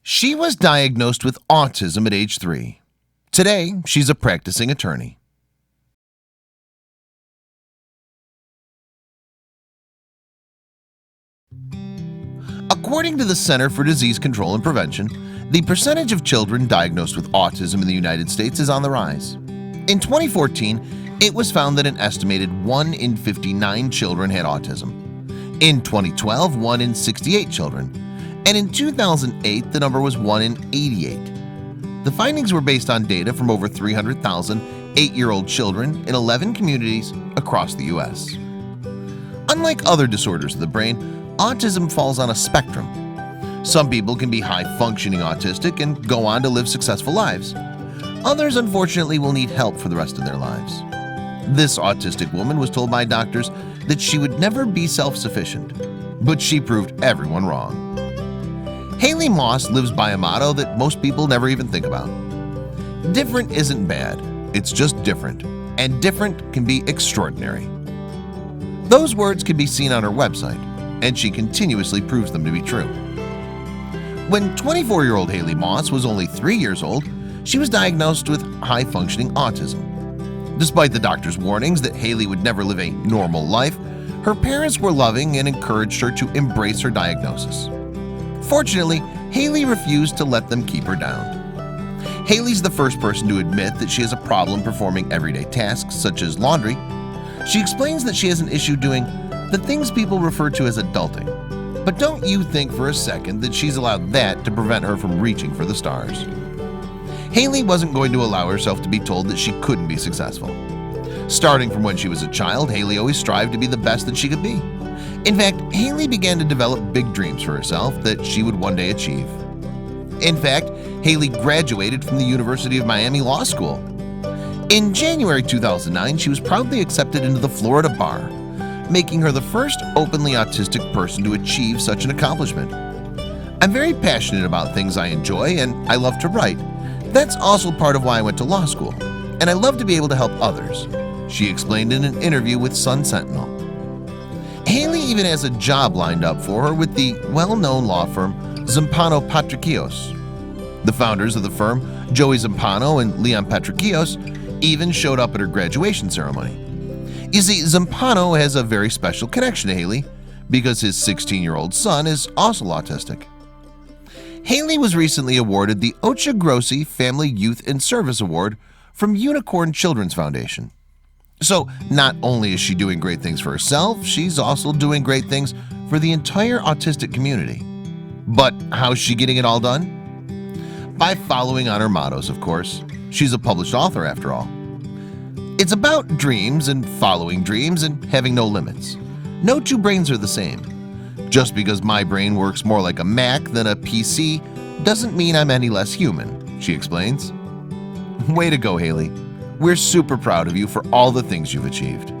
She was diagnosed with autism at age 3. Today, she's a practicing attorney. According to the Center for Disease Control and Prevention, the percentage of children diagnosed with autism in the United States is on the rise. In 2014, it was found that an estimated 1 in 59 children had autism. In 2012, 1 in 68 children. And in 2008, the number was 1 in 88. The findings were based on data from over 300,000 8-year-old children in 11 communities across the U.S. Unlike other disorders of the brain, autism falls on a spectrum. Some people can be high-functioning autistic and go on to live successful lives. Others, unfortunately, will need help for the rest of their lives. This autistic woman was told by doctors that she would never be self-sufficient, but she proved everyone wrong. Haley Moss lives by a motto that most people never even think about. Different isn't bad, it's just different, and different can be extraordinary. Those words can be seen on her website, and she continuously proves them to be true. When 24-year-old Haley Moss was only 3 years old, she was diagnosed with high-functioning autism. Despite the doctor's warnings that Haley would never live a normal life, her parents were loving and encouraged her to embrace her diagnosis. Fortunately, Haley refused to let them keep her down. Haley's the first person to admit that she has a problem performing everyday tasks such as laundry. She explains that she has an issue doing the things people refer to as adulting. But don't you think for a second that she's allowed that to prevent her from reaching for the stars. Haley wasn't going to allow herself to be told that she couldn't be successful. Starting from when she was a child, Haley always strived to be the best that she could be. In fact, Haley began to develop big dreams for herself that she would one day achieve. In fact, Haley graduated from the University of Miami Law School. In January 2009, she was proudly accepted into the Florida bar, making her the first openly autistic person to achieve such an accomplishment. I'm very passionate about things I enjoy, and I love to write. That's also part of why I went to law school, and I love to be able to help others, she explained in an interview with Sun Sentinel. Haley even has a job lined up for her with the well-known law firm Zampano Patricios. The founders of the firm, Joey Zampano and Leon Patricios, even showed up at her graduation ceremony. You see, Zampano has a very special connection to Haley because his 16-year-old son is also autistic. Haley was recently awarded the Ocha Grossi Family Youth and Service Award from Unicorn Children's Foundation. So not only is she doing great things for herself, she's also doing great things for the entire autistic community. But how's she getting it all done? By following on her mottos, of course. She's a published author after all. It's about dreams and following dreams and having no limits. No two brains are the same. Just because my brain works more like a Mac than a PC doesn't mean I'm any less human, she explains. Way to go, Haley. We're super proud of you for all the things you've achieved.